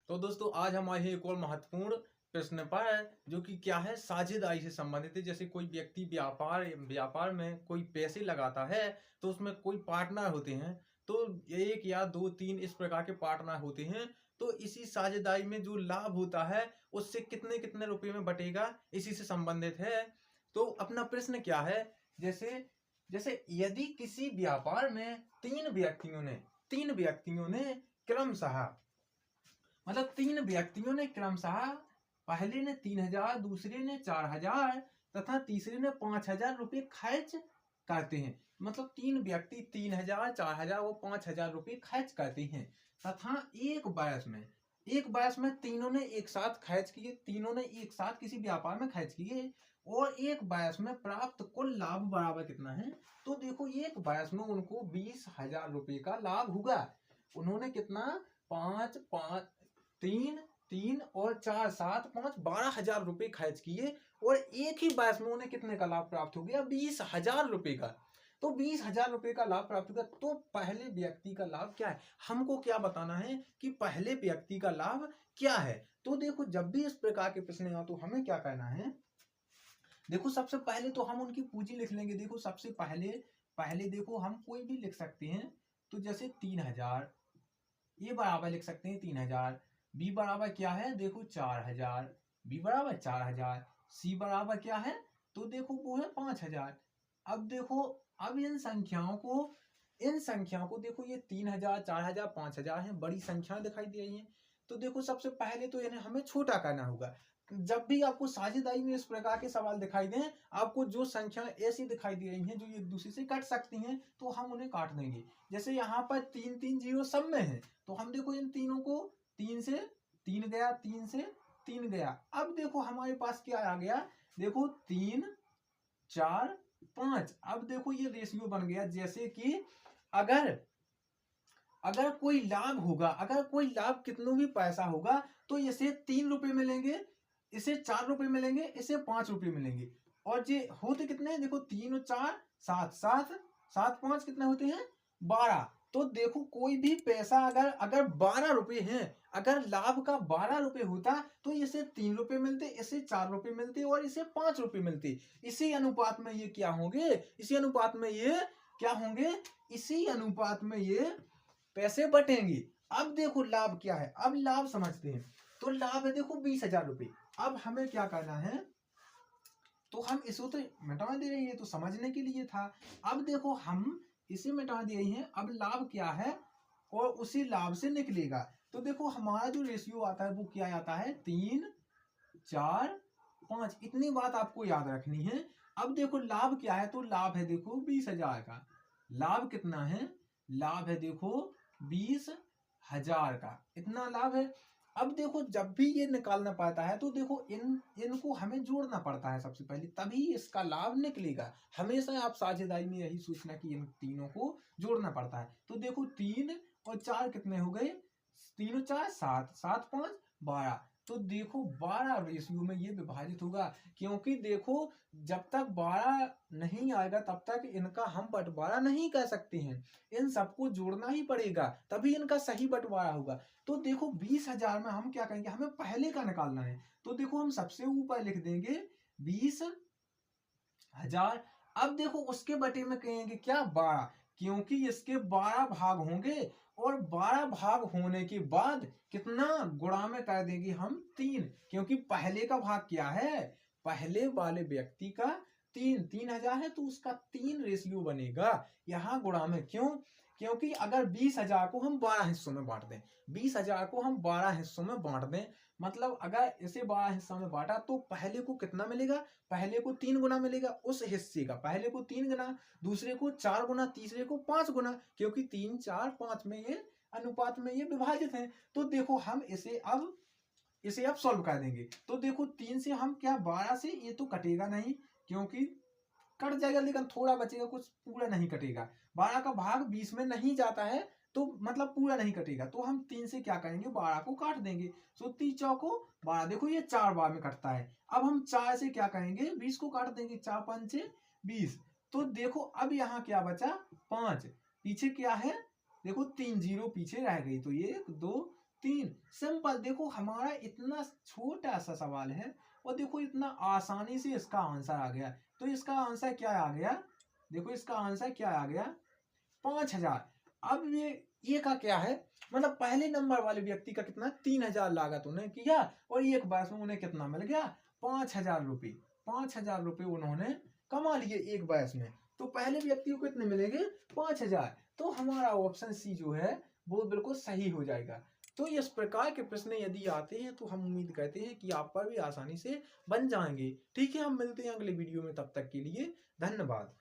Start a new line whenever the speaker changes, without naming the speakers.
तो दोस्तों आज हम आए हैं एक और महत्वपूर्ण प्रश्न पर, जो कि क्या है, साझेदारी से संबंधित है। जैसे कोई व्यक्ति व्यापार व्यापार में कोई पैसे लगाता है, तो उसमें कोई पार्टनर होते हैं। तो एक या दो तीन इस प्रकार के पार्टनर होते हैं। तो इसी साझेदारी में जो लाभ होता है उससे कितने कितने रुपए में बटेगा, इसी से संबंधित है। तो अपना प्रश्न क्या है, जैसे जैसे यदि किसी व्यापार में तीन व्यक्तियों ने क्रमशः, मतलब तीन व्यक्तियों ने क्रमशः, पहले ने 3,000, दूसरे ने 4,000 तथा तीसरे ने 5,000 रुपये खर्च करते हैं। मतलब तीन व्यक्ति 3,000, 4,000 वो 5,000 रुपये खर्च करते हैं तथा एक वर्ष में तीनों ने एक साथ खर्च किए, तीनों ने एक साथ किसी व्यापार में खर्च किए और एक वर्ष में प्राप्त कुल लाभ बराबर कितना है। तो देखो एक वर्ष में उनको 20,000 रुपये का लाभ होगा। उन्होंने कितना, पांच पांच तीन तीन और चार, 7, 5, 12,000 रुपये खर्च किए और एक ही वर्ष में उन्हें कितने का लाभ प्राप्त हो गया, 20,000 रुपये का। तो 20,000 रुपये का लाभ प्राप्त होगा। तो पहले व्यक्ति का लाभ क्या है, हमको क्या बताना है कि पहले व्यक्ति का लाभ क्या है। तो देखो जब भी इस प्रकार के प्रश्न आए तो हमें क्या करना है, देखो सबसे पहले तो हम उनकी पूंजी लिख लेंगे। देखो सबसे पहले पहले देखो हम कोई भी लिख सकते हैं। तो जैसे 3,000 ये बराबर लिख सकते हैं 3,000। बी बराबर क्या है, देखो 4,000। बी बराबर 4,000। सी बराबर क्या है, तो देखो वो है 5,000। अब देखो, अब इन संख्याओं को देखो, ये 3,000, 4,000, 5,000 है, बड़ी संख्या दिखाई दे रही है। तो देखो सबसे पहले तो इन्हें हमें छोटा करना होगा। जब भी आपको साझेदारी में इस प्रकार के सवाल दिखाई दें, आपको जो संख्या ऐसी दिखाई दे रही हैं जो एक दूसरे से कट सकती हैं, तो हम उन्हें काट देंगे। जैसे यहाँ पर 3 3 जीरो सब में है, तो हम देखो इन तीनों को, 3 से 3 गया, 3 से 3 गया। अब देखो हमारे पास क्या आ गया, देखो 3 4 5। अब देखो ये रेशियो बन गया। जैसे कि अगर अगर कोई लाभ होगा, अगर कोई लाभ कितनों भी पैसा होगा, तो इसे 3 रुपए मिलेंगे, इसे 4 रुपए मिलेंगे, इसे 5 रुपए मिलेंगे। और ये होते कितने हैं, देखो 3 और 4 7, 7 7 5 कितने होते हैं, 12। तो देखो कोई भी पैसा अगर अगर 12 रुपए हैं, अगर लाभ का 12 रुपए होता, तो इसे 3 रुपए मिलते, इसे 4 रुपए मिलते और इसे 5 रुपए मिलते। इसी अनुपात में ये क्या होंगे, इसी अनुपात में ये क्या होंगे, इसी अनुपात में ये पैसे बटेंगे। अब देखो लाभ क्या है, अब लाभ समझते हैं। तो लाभ है देखो 20,000 रुपये। अब हमें क्या करना है, तो हम इसको तो मिटा दे रहे हैं, तो समझने के लिए था। अब देखो हम इसे मिटा दे रहे हैं, अब लाभ क्या है और उसी लाभ से निकलेगा। तो देखो हमारा जो रेशियो आता है वो क्या आता है, 3 4 5। इतनी बात आपको याद रखनी है। अब देखो लाभ क्या है, तो लाभ है देखो 20,000 का। लाभ कितना है, लाभ है देखो 20,000 का, इतना लाभ है। अब देखो जब भी ये निकालना पड़ता है, तो देखो इनको हमें जोड़ना पड़ता है सबसे पहले, तभी इसका लाभ निकलेगा। हमेशा आप साझेदारी में यही सोचना कि इन तीनों को जोड़ना पड़ता है। तो देखो 3 और 4 कितने हो गए, 3 और 4 7, 7 5 12। तो देखो 12 रेशियो में ये विभाजित होगा, क्योंकि देखो जब तक 12 नहीं आएगा तब तक इनका हम बंटवारा नहीं कर सकते हैं। इन सबको जोड़ना ही पड़ेगा, तभी इनका सही बंटवारा होगा। तो देखो 20,000 में हम क्या करेंगे, हमें पहले का निकालना है। तो देखो हम सबसे ऊपर लिख देंगे 20,000। अब देखो उसके बटे में कहेंगे क्या, 12, क्योंकि इसके 12 भाग होंगे और 12 भाग होने के बाद कितना गुणा में कर देंगे हम 3, क्योंकि पहले का भाग क्या है, पहले वाले व्यक्ति का 3,000 है, तो उसका 3 रेशियो बनेगा यहाँ गुणा में। क्यों, क्योंकि अगर 20,000 को हम 12 हिस्सों में बांट दें, 20,000 को हम 12 हिस्सों में बांट दें, मतलब अगर इसे 12 हिस्सों में बांटा तो पहले को कितना मिलेगा, पहले को 3 गुना मिलेगा उस हिस्से का, पहले को 3 गुना, दूसरे को 4 गुना, तीसरे को 5 गुना, क्योंकि 3 4 5 में ये अनुपात में ये विभाजित है। तो देखो हम इसे अब सॉल्व कर देंगे। तो देखो 3 से हम क्या, 12 से ये तो कटेगा नहीं, क्योंकि कट जाएगा, लेकिन थोड़ा बचेगा, कुछ पूरा नहीं कटेगा। 12 का भाग 20 में नहीं जाता है, तो मतलब पूरा नहीं कटेगा। तो हम 3 से क्या करेंगे, 12 को काट देंगे। सो 3 चौको 12, देखो ये 4 बार में कटता है। अब हम 4 से क्या करेंगे, 20 को काट देंगे, 4 5 20। तो देखो अब यहाँ क्या बचा, 5, पीछे क्या है, देखो 3 जीरो पीछे रह गई, तो ये 1 2 3। सिंपल, देखो हमारा इतना छोटा सा सवाल है और देखो इतना आसानी से इसका आंसर आ गया। तो इसका आंसर क्या आ गया, देखो इसका आंसर क्या आ गया, 5000। अब ये का क्या है, मतलब पहले नंबर वाले व्यक्ति का कितना 3000 लागत उन्हें किया और एक बरस में उन्हें कितना मिल गया, 5000 रुपये। 5000 रुपये उन्होंने कमा लिए एक बरस में। तो पहले व्यक्ति को कितने मिलेंगे, 5000। तो हमारा ऑप्शन सी जो है वो बिल्कुल सही हो जाएगा। तो इस प्रकार के प्रश्न यदि आते हैं तो हम उम्मीद करते हैं कि आप पर भी आसानी से बन जाएंगे। ठीक है, हम मिलते हैं अगले वीडियो में, तब तक के लिए धन्यवाद।